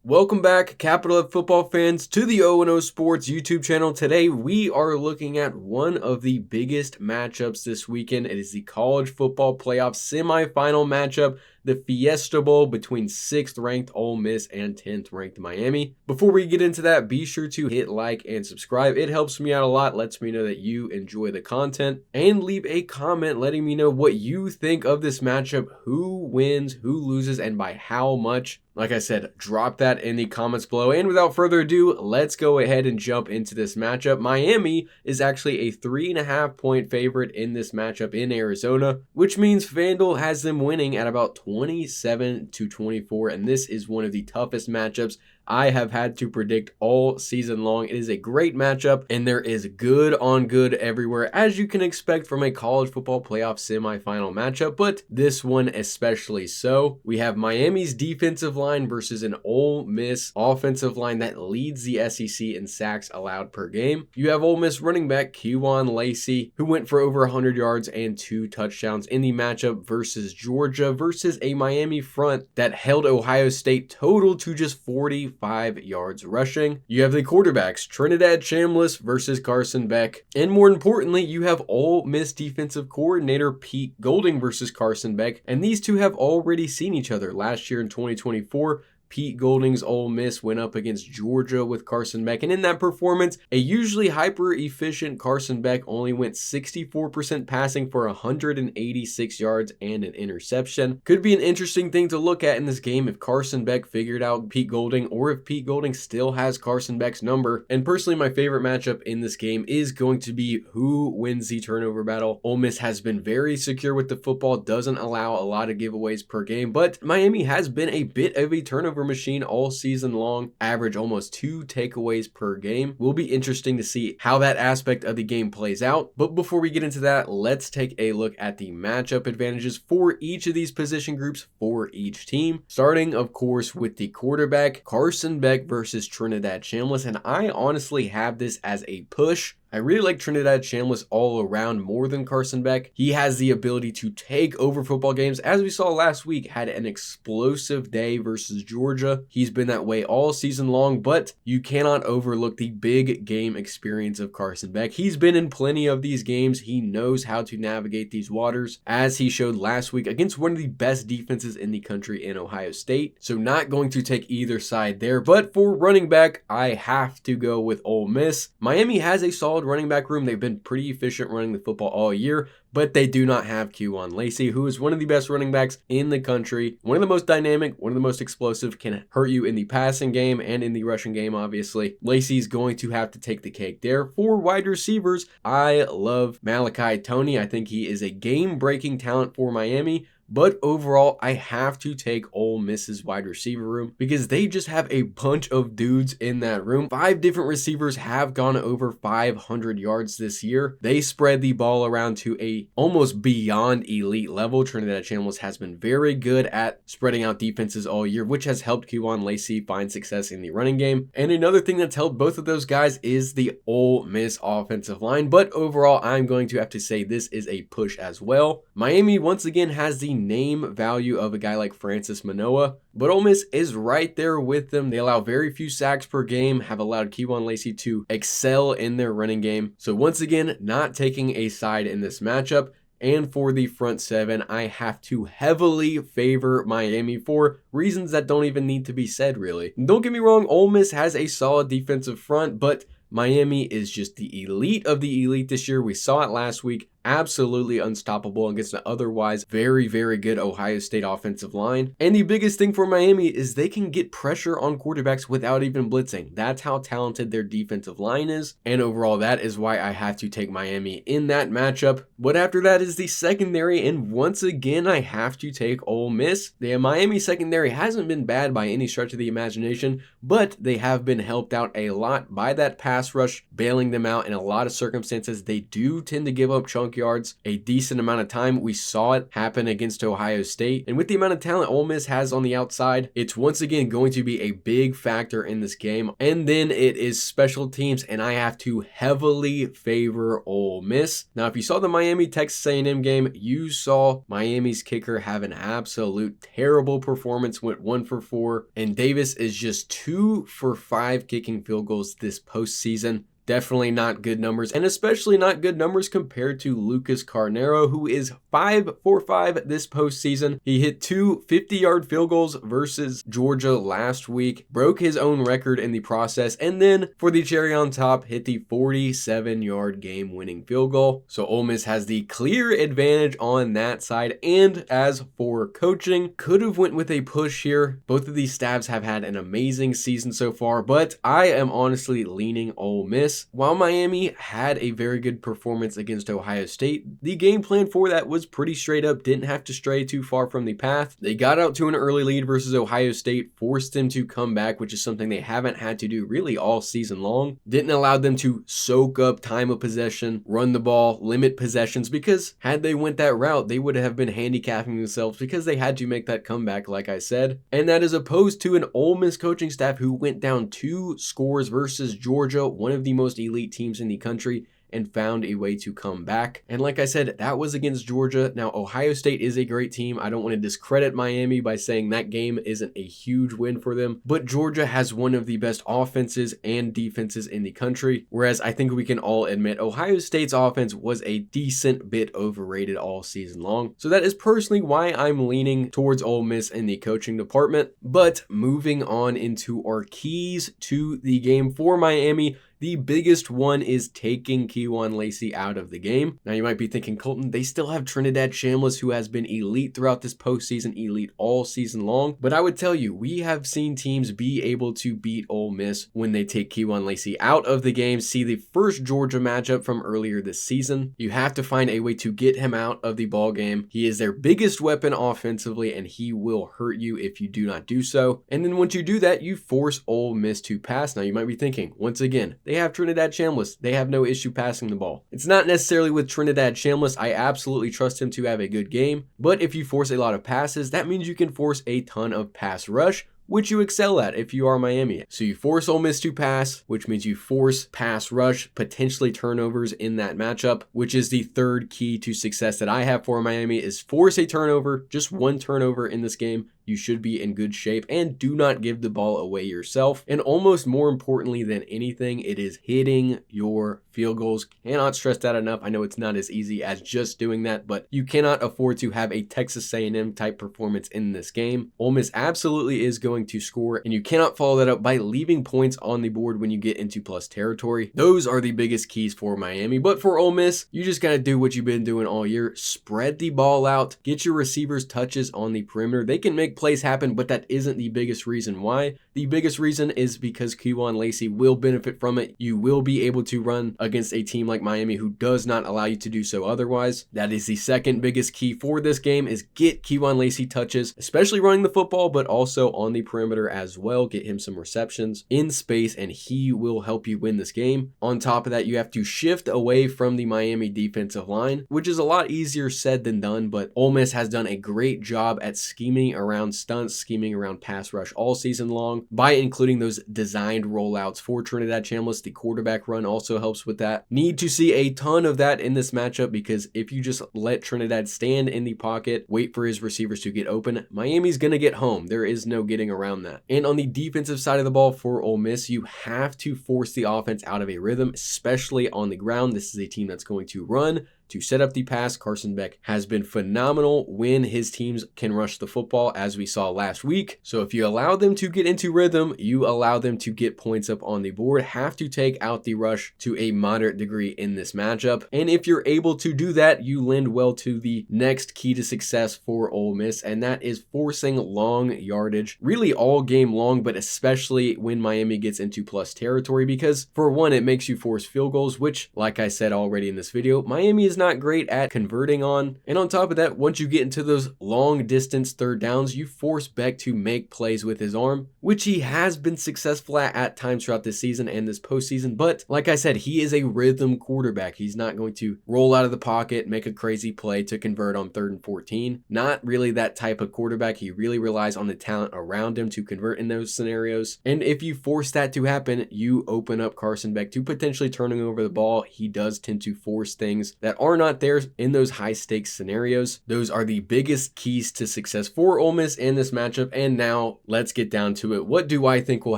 Welcome back, Capital F football fans, to the O&O Sports YouTube channel. Today, we are looking at one of the biggest matchups this weekend. It is the college football playoff semifinal matchup, the Fiesta Bowl between 6th ranked Ole Miss and 10th ranked Miami. Before we get into that, be sure to hit like and subscribe. It helps me out a lot, lets me know that you enjoy the content, and leave a comment letting me know what you think of this matchup, who wins, who loses, and by how much. Like I said, drop that in the comments below. And without further ado, let's go ahead and jump into this matchup. Miami is actually a 3.5 point favorite in this matchup in Arizona, which means FanDuel has them winning at about 27-24. And this is one of the toughest matchups I have had to predict all season long. It is a great matchup, and there is good on good everywhere, as you can expect from a college football playoff semifinal matchup, but this one especially so. We have Miami's defensive line versus an Ole Miss offensive line that leads the SEC in sacks allowed per game. You have Ole Miss running back Kewan Lacey, who went for over 100 yards and 2 touchdowns in the matchup versus Georgia, versus a Miami front that held Ohio State total to just 45 yards rushing. You have the quarterbacks Trinidad Chambliss versus Carson Beck, and more importantly, you have Ole Miss defensive coordinator Pete Golding versus Carson Beck, and these two have already seen each other last year in 2024. Pete Golding's Ole Miss went up against Georgia with Carson Beck, and in that performance, a usually hyper-efficient Carson Beck only went 64% passing for 186 yards and an interception. Could be an interesting thing to look at in this game if Carson Beck figured out Pete Golding, or if Pete Golding still has Carson Beck's number. And personally, my favorite matchup in this game is going to be who wins the turnover battle. Ole Miss has been very secure with the football, doesn't allow a lot of giveaways per game, but Miami has been a bit of a turnover machine all season long, average almost 2 takeaways per game. Will be interesting to see how that aspect of the game plays out. But before we get into that, let's take a look at the matchup advantages for each of these position groups for each team. Starting, of course, with the quarterback, Carson Beck versus Trinidad Chambliss, and I honestly have this as a push. I really like Trinidad Chambliss all around more than Carson Beck. He has the ability to take over football games. As we saw last week, had an explosive day versus Georgia. He's been that way all season long, but you cannot overlook the big game experience of Carson Beck. He's been in plenty of these games. He knows how to navigate these waters, as he showed last week against one of the best defenses in the country in Ohio State. So not going to take either side there, but for running back, I have to go with Ole Miss. Miami has a solid running back room. They've been pretty efficient running the football all year, but they do not have Kewan Lacey, who is one of the best running backs in the country. One of the most dynamic, one of the most explosive, can hurt you in the passing game and in the rushing game, obviously. Lacey's going to have to take the cake there. For wide receivers, I love Malachi Toney. I think he is a game-breaking talent for Miami. But overall, I have to take Ole Miss's wide receiver room because they just have a bunch of dudes in that room. 5 different receivers have gone over 500 yards this year. They spread the ball around to a almost beyond elite level. Trinidad Chambliss has been very good at spreading out defenses all year, which has helped Kewan Lacey find success in the running game. And another thing that's helped both of those guys is the Ole Miss offensive line. But overall, I'm going to have to say this is a push as well. Miami once again has the name value of a guy like Francis Manoa, but Ole Miss is right there with them. They allow very few sacks per game, have allowed Kewan Lacey to excel in their running game. So once again, not taking a side in this matchup. And for the front 7, I have to heavily favor Miami for reasons that don't even need to be said, really. Don't get me wrong, Ole Miss has a solid defensive front, but Miami is just the elite of the elite this year. We saw it last week. Absolutely unstoppable against an otherwise very, very good Ohio State offensive line. And the biggest thing for Miami is they can get pressure on quarterbacks without even blitzing. That's how talented their defensive line is. And overall, that is why I have to take Miami in that matchup. But after that is the secondary, and once again, I have to take Ole Miss. The Miami secondary hasn't been bad by any stretch of the imagination, but they have been helped out a lot by that pass rush, bailing them out in a lot of circumstances. They do tend to give up chunky chunk yards a decent amount of time. We saw it happen against Ohio State. And with the amount of talent Ole Miss has on the outside, it's once again going to be a big factor in this game. And then it is special teams, and I have to heavily favor Ole Miss. Now, if you saw the Miami Texas A&M game, you saw Miami's kicker have an absolute terrible performance, went 1 for 4, and Davis is just 2 for 5 kicking field goals this postseason. Definitely not good numbers, and especially not good numbers compared to Lucas Carnero, who is 5 for 5 this postseason. He hit 2 50-yard field goals versus Georgia last week, broke his own record in the process, and then for the cherry on top, hit the 47-yard game-winning field goal. So Ole Miss has the clear advantage on that side. And as for coaching, could have went with a push here. Both of these staffs have had an amazing season so far, but I am honestly leaning Ole Miss. While Miami had a very good performance against Ohio State, the game plan for that was pretty straight up, didn't have to stray too far from the path. They got out to an early lead versus Ohio State, forced them to come back, which is something they haven't had to do really all season long. Didn't allow them to soak up time of possession, run the ball, limit possessions, because had they went that route, they would have been handicapping themselves because they had to make that comeback, like I said. And that is opposed to an Ole Miss coaching staff who went down 2 scores versus Georgia, one of the most elite teams in the country, and found a way to come back. And like I said, that was against Georgia. Now, Ohio State is a great team. I don't want to discredit Miami by saying that game isn't a huge win for them, but Georgia has one of the best offenses and defenses in the country, whereas I think we can all admit Ohio State's offense was a decent bit overrated all season long. So that is personally why I'm leaning towards Ole Miss in the coaching department. But moving on into our keys to the game for Miami, the biggest one is taking Kewan Lacey out of the game. Now you might be thinking, Colton, they still have Trinidad Chambliss, who has been elite throughout this postseason, elite all season long. But I would tell you, we have seen teams be able to beat Ole Miss when they take Kewan Lacey out of the game. See the first Georgia matchup from earlier this season. You have to find a way to get him out of the ball game. He is their biggest weapon offensively, and he will hurt you if you do not do so. And then once you do that, you force Ole Miss to pass. Now you might be thinking, once again, they have Trinidad Chambliss. They have no issue passing the ball. It's not necessarily with Trinidad Chambliss. I absolutely trust him to have a good game. But if you force a lot of passes, that means you can force a ton of pass rush, which you excel at if you are Miami. So you force Ole Miss to pass, which means you force pass rush, potentially turnovers in that matchup, which is the third key to success that I have for Miami is force a turnover, just one turnover in this game. You should be in good shape, and do not give the ball away yourself. And almost more importantly than anything, it is hitting your field goals. Cannot stress that enough. I know it's not as easy as just doing that, but you cannot afford to have a Texas A&M type performance in this game. Ole Miss absolutely is going to score, and you cannot follow that up by leaving points on the board when you get into plus territory. Those are the biggest keys for Miami, but for Ole Miss, you just got to do what you've been doing all year. Spread the ball out, get your receivers touches on the perimeter. They can make plays happen, but that isn't the biggest reason why. The biggest reason is because Kewan Lacey will benefit from it. You will be able to run against a team like Miami who does not allow you to do so otherwise. That is the second biggest key for this game, is get Kewan Lacey touches, especially running the football, but also on the perimeter as well. Get him some receptions in space, and he will help you win this game. On top of that, you have to shift away from the Miami defensive line, which is a lot easier said than done, but Ole Miss has done a great job at scheming around stunts, scheming around pass rush all season long by including those designed rollouts for Trinidad Chambliss. The quarterback run also helps with that. Need to see a ton of that in this matchup, because if you just let Trinidad stand in the pocket, wait for his receivers to get open, Miami's going to get home. There is no getting around that. And on the defensive side of the ball for Ole Miss, you have to force the offense out of a rhythm, especially on the ground. This is a team that's going to run to set up the pass. Carson Beck has been phenomenal when his teams can rush the football, as we saw last week. So if you allow them to get into rhythm, you allow them to get points up on the board. Have to take out the rush to a moderate degree in this matchup. And if you're able to do that, you lend well to the next key to success for Ole Miss, and that is forcing long yardage, really all game long, but especially when Miami gets into plus territory, because for one, it makes you force field goals, which, like I said already in this video, Miami is not not great at converting on. And on top of that, once you get into those long distance third downs, you force Beck to make plays with his arm, which he has been successful at times throughout this season and this postseason. But like I said, he is a rhythm quarterback. He's not going to roll out of the pocket, make a crazy play to convert on 3rd and 14. Not really that type of quarterback. He really relies on the talent around him to convert in those scenarios. And if you force that to happen, you open up Carson Beck to potentially turning over the ball. He does tend to force things that are not there in those high stakes scenarios. Those are the biggest keys to success for Ole Miss in this matchup. And now let's get down to it. What do I think will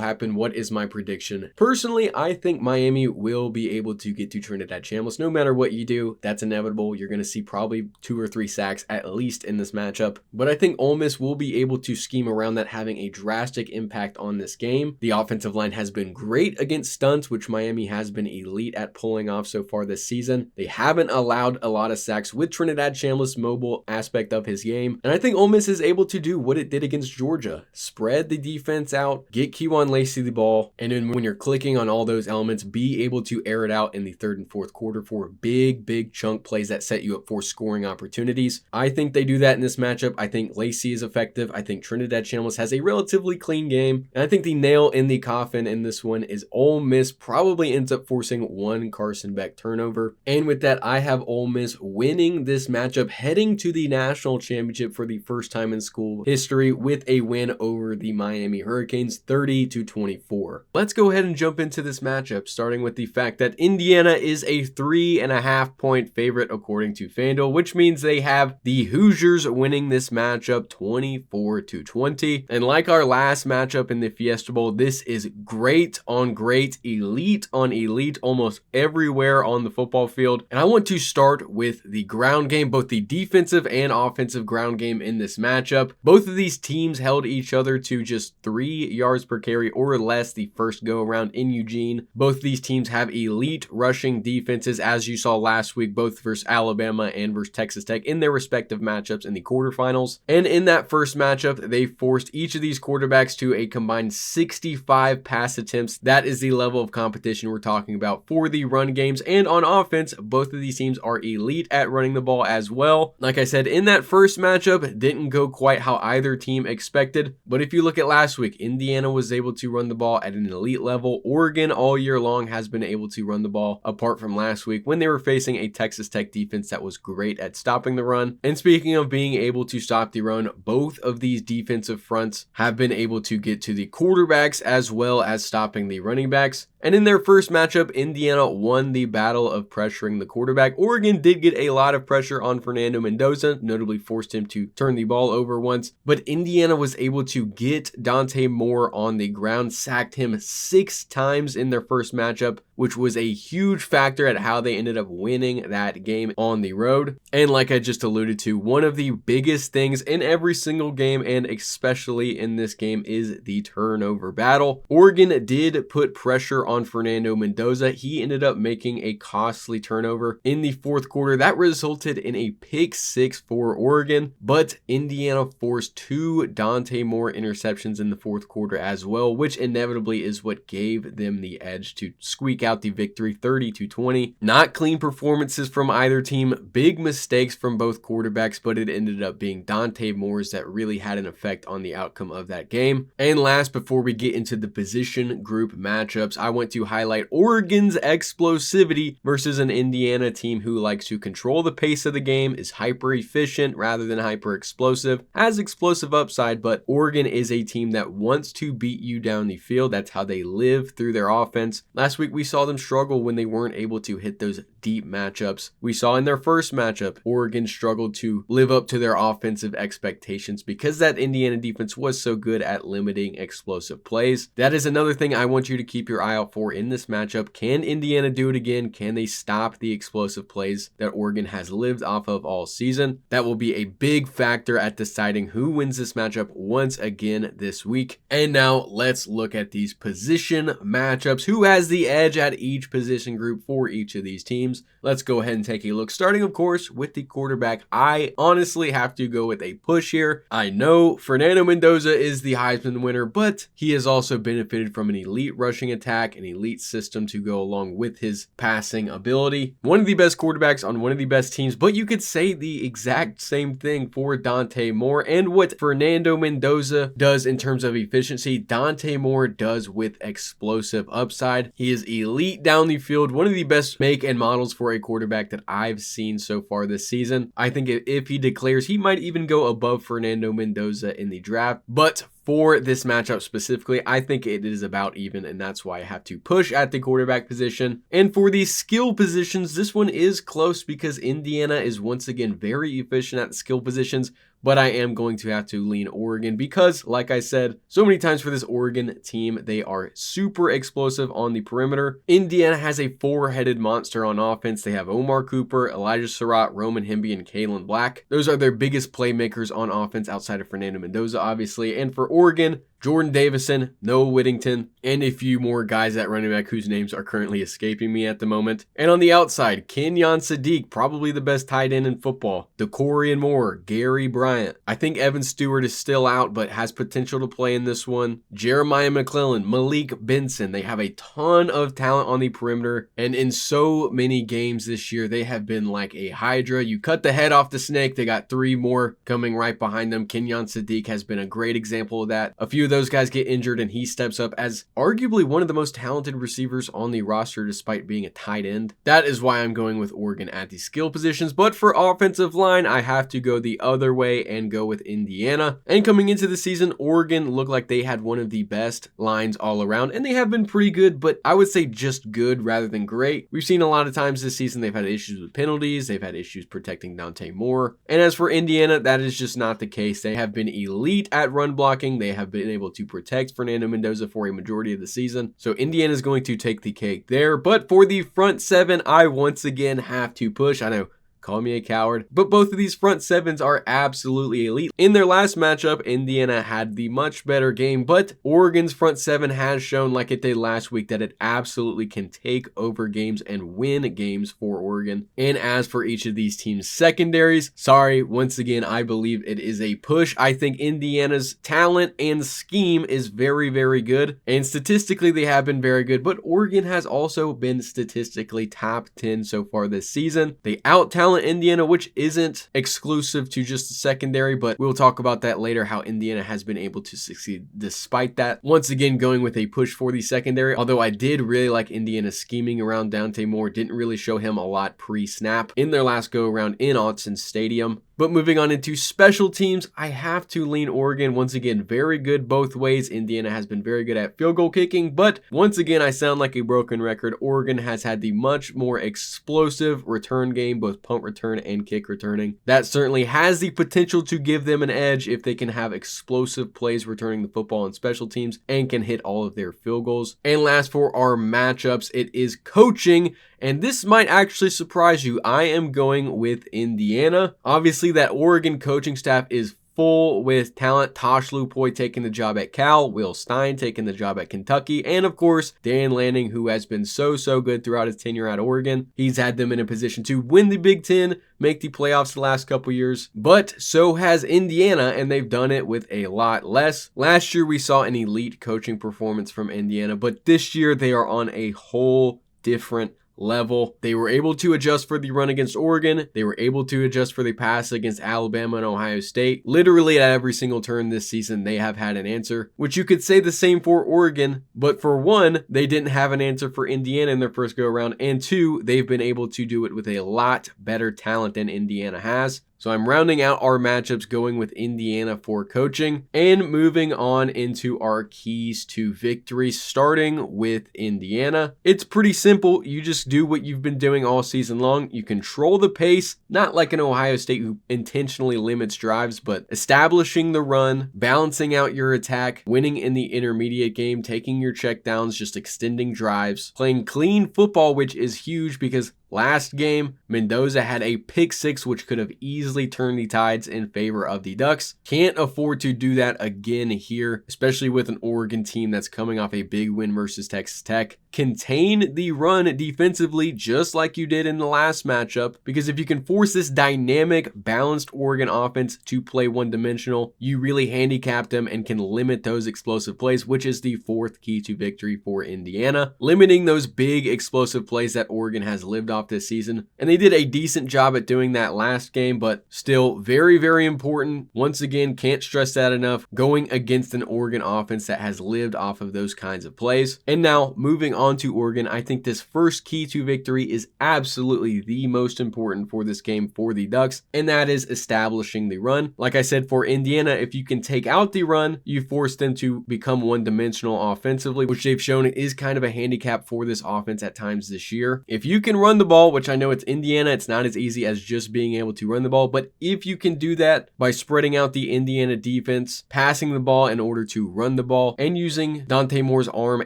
happen? What is my prediction? Personally, I think Miami will be able to get to Trinidad Chambliss. No matter what you do, that's inevitable. You're going to see probably 2 or 3 sacks at least in this matchup. But I think Ole Miss will be able to scheme around that, having a drastic impact on this game. The offensive line has been great against stunts, which Miami has been elite at pulling off so far this season. They haven't allowed a lot of sacks with Trinidad Chambliss' mobile aspect of his game. And I think Ole Miss is able to do what it did against Georgia. Spread the defense out, get Kejuan Lacey the ball, and then when you're clicking on all those elements, be able to air it out in the 3rd and 4th quarter for big chunk plays that set you up for scoring opportunities. I think they do that in this matchup. I think Lacey is effective. I think Trinidad Chambliss has a relatively clean game. And I think the nail in the coffin in this one is Ole Miss probably ends up forcing 1 Carson Beck turnover. And with that, I have Ole Miss winning this matchup, heading to the national championship for the first time in school history with a win over the Miami Hurricanes, 30-24. Let's go ahead and jump into this matchup, starting with the fact that Indiana is a 3.5 point favorite according to FanDuel, which means they have the Hoosiers winning this matchup 24-20. And like our last matchup in the Fiesta Bowl, this is great on great, elite on elite, almost everywhere on the football field. And I want to start with the ground game, both the defensive and offensive ground game in this matchup. Both of these teams held each other to just 3 yards per carry or less the first go around in Eugene. Both of these teams have elite rushing defenses, as you saw last week, both versus Alabama and versus Texas Tech in their respective matchups in the quarterfinals. And in that first matchup, they forced each of these quarterbacks to a combined 65 pass attempts. That is the level of competition we're talking about for the run games. And on offense, both of these teams are elite at running the ball as well. Like I said, in that first matchup, it didn't go quite how either team expected. But if you look at last week, Indiana was able to run the ball at an elite level. Oregon all year long has been able to run the ball, apart from last week when they were facing a Texas Tech defense that was great at stopping the run. And speaking of being able to stop the run, both of these defensive fronts have been able to get to the quarterbacks as well as stopping the running backs. And in their first matchup, Indiana won the battle of pressuring the quarterback. Oregon did get a lot of pressure on Fernando Mendoza, notably forced him to turn the ball over once. But Indiana was able to get Dante Moore on the ground, sacked him 6 times in their first matchup, which was a huge factor at how they ended up winning that game on the road. And like I just alluded to, one of the biggest things in every single game, and especially in this game, is the turnover battle. Oregon did put pressure on Fernando Mendoza. He ended up making a costly turnover in the 4th quarter. That resulted in a pick 6 for Oregon, but Indiana forced 2 Dante Moore interceptions in the 4th quarter as well, which inevitably is what gave them the edge to squeak out the victory 30-20. Not clean performances from either team, big mistakes from both quarterbacks, but it ended up being Dante Moore's that really had an effect on the outcome of that game. And last, before we get into the position group matchups, I want to highlight Oregon's explosivity versus an Indiana team who likes to control the pace of the game, is hyper efficient rather than hyper explosive, has explosive upside, but Oregon is a team that wants to beat you down the field. That's how they live through their offense. Last week we saw them struggle when they weren't able to hit those deep matchups. We saw in their first matchup, Oregon struggled to live up to their offensive expectations because that Indiana defense was so good at limiting explosive plays. That is another thing I want you to keep your eye out for in this matchup. Can Indiana do it again? Can they stop the explosive plays that Oregon has lived off of all season? That will be a big factor at deciding who wins this matchup once again this week. And now let's look at these position matchups. Who has the edge at each position group for each of these teams? teams. Let's go ahead and take a look, starting of course with the quarterback. I honestly have to go with a push here. I know Fernando Mendoza is the Heisman winner, but he has also benefited from an elite rushing attack, an elite system to go along with his passing ability. One of the best quarterbacks on one of the best teams, but you could say the exact same thing for Dante Moore. And what Fernando Mendoza does in terms of efficiency, Dante Moore does with explosive upside. He is elite down the field, one of the best make and models for a quarterback that I've seen so far this season. I think if he declares, he might even go above Fernando Mendoza in the draft. But for this matchup specifically, I think it is about even, and that's why I have to push at the quarterback position. And for the skill positions, this one is close because Indiana is once again very efficient at the skill positions, but I am going to have to lean Oregon because, like I said so many times for this Oregon team, they are super explosive on the perimeter. Indiana has a four-headed monster on offense. They have Omar Cooper, Elijah Surratt, Roman Hemby, and Kalen Black. Those are their biggest playmakers on offense outside of Fernando Mendoza, obviously. And for Oregon, Jordan Davison, Noah Whittington, and a few more guys at running back whose names are currently escaping me at the moment. And on the outside, Kenyon Sadiq, probably the best tight end in football. DeCorian Moore, Gary Bryant. I think Evan Stewart is still out, but has potential to play in this one. Jeremiah McClellan, Malik Benson. They have a ton of talent on the perimeter, and in so many games this year, they have been like a hydra. You cut the head off the snake, they got three more coming right behind them. Kenyon Sadiq has been a great example of that. A few of those guys get injured and he steps up as arguably one of the most talented receivers on the roster despite being a tight end. That is why I'm going with Oregon at the skill positions, but for offensive line, I have to go the other way and go with Indiana. And coming into the season, Oregon looked like they had one of the best lines all around, and they have been pretty good, but I would say just good rather than great. We've seen a lot of times this season they've had issues with penalties, they've had issues protecting Dante Moore, and as for Indiana, that is just not the case. They have been elite at run blocking, they have been able to protect Fernando Mendoza for a majority of the season. So Indiana is going to take the cake there. But for the front seven, I once again have to push. I know, call me a coward, but both of these front sevens are absolutely elite. In their last matchup, Indiana had the much better game, but Oregon's front seven has shown, like it did last week, that it absolutely can take over games and win games for Oregon. And as for each of these teams' secondaries, sorry, once again, I believe it is a push. I think Indiana's talent and scheme is very, very good, and statistically they have been very good, but Oregon has also been statistically top 10 so far this season. They out-talent Indiana, which isn't exclusive to just the secondary, but we'll talk about that later, how Indiana has been able to succeed despite that. Once again, going with a push for the secondary, although I did really like Indiana's scheming around Dante Moore. Didn't really show him a lot pre-snap in their last go around in Autzen Stadium. But moving on into special teams, I have to lean Oregon. Once again, very good both ways. Indiana has been very good at field goal kicking, but once again, I sound like a broken record. Oregon has had the much more explosive return game, both punt return and kick returning. That certainly has the potential to give them an edge if they can have explosive plays returning the football on special teams and can hit all of their field goals. And last for our matchups, it is coaching. And this might actually surprise you. I am going with Indiana. Obviously, that Oregon coaching staff is full with talent. Tosh Lupoy taking the job at Cal, Will Stein taking the job at Kentucky, and of course, Dan Lanning, who has been so good throughout his tenure at Oregon. He's had them in a position to win the Big Ten, make the playoffs the last couple years, but so has Indiana, and they've done it with a lot less. Last year, we saw an elite coaching performance from Indiana, but this year, they are on a whole different level. They were able to adjust for the run against Oregon. They were able to adjust for the pass against Alabama and Ohio State. Literally at every single turn this season, they have had an answer, which you could say the same for Oregon. But for one, they didn't have an answer for Indiana in their first go around. And two, they've been able to do it with a lot better talent than Indiana has. So I'm rounding out our matchups going with Indiana for coaching and moving on into our keys to victory, starting with Indiana. It's pretty simple. You just do what you've been doing all season long. You control the pace, not like an Ohio State who intentionally limits drives, but establishing the run, balancing out your attack, winning in the intermediate game, taking your checkdowns, just extending drives, playing clean football, which is huge because Last game, Mendoza had a pick six, which could have easily turned the tides in favor of the Ducks. Can't afford to do that again here, especially with an Oregon team that's coming off a big win versus Texas Tech. Contain the run defensively just like you did in the last matchup, because if you can force this dynamic, balanced Oregon offense to play one-dimensional, you really handicap them and can limit those explosive plays, which is the fourth key to victory for Indiana. Limiting those big explosive plays that Oregon has lived off this season. And they did a decent job at doing that last game, but still very, very important. Once again, can't stress that enough, going against an Oregon offense that has lived off of those kinds of plays. And now moving on to Oregon, I think this first key to victory is absolutely the most important for this game for the Ducks, and that is establishing the run. Like I said, for Indiana, if you can take out the run, you force them to become one-dimensional offensively, which they've shown is kind of a handicap for this offense at times this year. If you can run the ball, which I know it's Indiana, it's not as easy as just being able to run the ball, but if you can do that by spreading out the Indiana defense, passing the ball in order to run the ball, and using Dante Moore's arm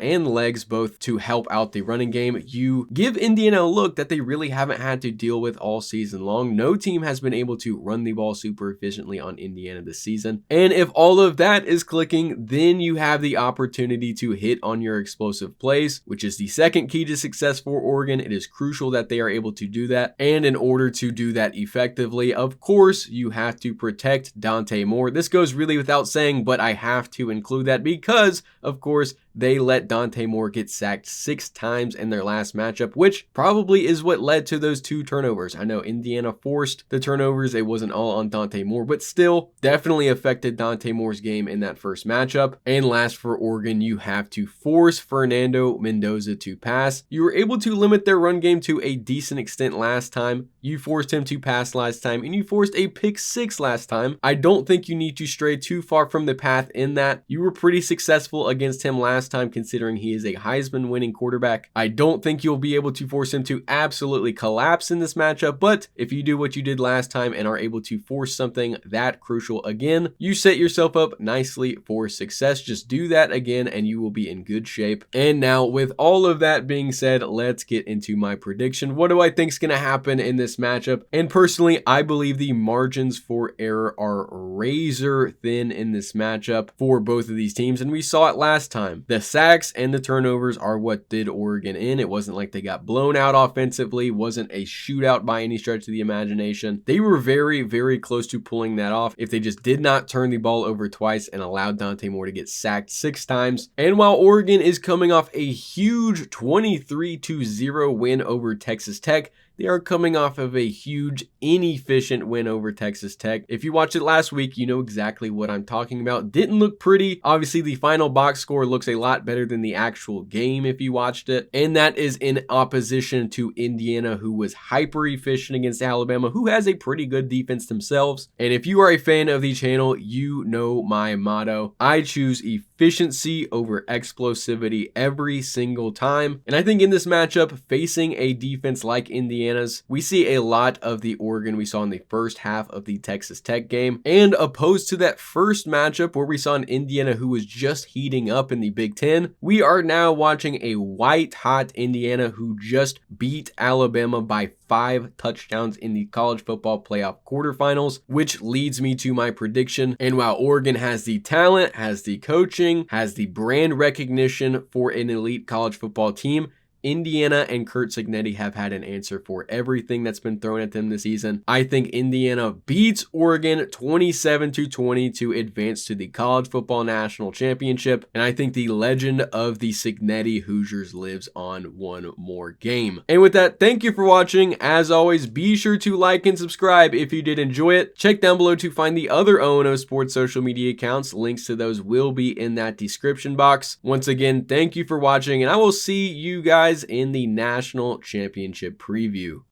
and legs both to help out the running game, you give Indiana a look that they really haven't had to deal with all season long. No team has been able to run the ball super efficiently on Indiana this season. And if all of that is clicking, then you have the opportunity to hit on your explosive plays, which is the second key to success for Oregon. It is crucial that they are able to do that. And in order to do that effectively, of course, you have to protect Dante Moore. This goes really without saying, but I have to include that because, of course, they let Dante Moore get sacked 6 times in their last matchup, which probably is what led to those 2 turnovers. I know Indiana forced the turnovers. It wasn't all on Dante Moore, but still definitely affected Dante Moore's game in that first matchup. And last for Oregon, you have to force Fernando Mendoza to pass. You were able to limit their run game to a decent extent last time. You forced him to pass last time, and you forced a pick 6 last time. I don't think you need to stray too far from the path in that. You were pretty successful against him last time, considering he is a Heisman winning quarterback. I don't think you'll be able to force him to absolutely collapse in this matchup, but if you do what you did last time and are able to force something that crucial again, you set yourself up nicely for success. Just do that again and you will be in good shape. And now with all of that being said, let's get into my prediction. What do I think is going to happen in this matchup? And personally, I believe the margins for error are razor thin in this matchup for both of these teams, and we saw it last time. The sacks and the turnovers are what did Oregon in. It wasn't like they got blown out offensively, wasn't a shootout by any stretch of the imagination. They were very, very close to pulling that off if they just did not turn the ball over twice and allowed Dante Moore to get sacked 6 times. And while Oregon is coming off a huge 23-0 win over Texas Tech, they are coming off of a huge, inefficient win over Texas Tech. If you watched it last week, you know exactly what I'm talking about. Didn't look pretty. Obviously, the final box score looks a lot better than the actual game if you watched it. And that is in opposition to Indiana, who was hyper efficient against Alabama, who has a pretty good defense themselves. And if you are a fan of the channel, you know my motto. I choose efficiency over explosivity every single time. And I think in this matchup, facing a defense like Indiana, we see a lot of the Oregon we saw in the first half of the Texas Tech game, and opposed to that first matchup where we saw an Indiana who was just heating up in the Big Ten, we are now watching a white hot Indiana who just beat Alabama by 5 touchdowns in the college football playoff quarterfinals, which leads me to my prediction. And while Oregon has the talent, has the coaching, has the brand recognition for an elite college football team, Indiana and Curt Cignetti have had an answer for everything that's been thrown at them this season. I think Indiana beats Oregon 27-20 to advance to the College Football National Championship. And I think the legend of the Cignetti Hoosiers lives on one more game. And with that, thank you for watching. As always, be sure to like and subscribe if you did enjoy it. Check down below to find the other O&O Sports social media accounts. Links to those will be in that description box. Once again, thank you for watching, and I will see you guys in the National Championship preview.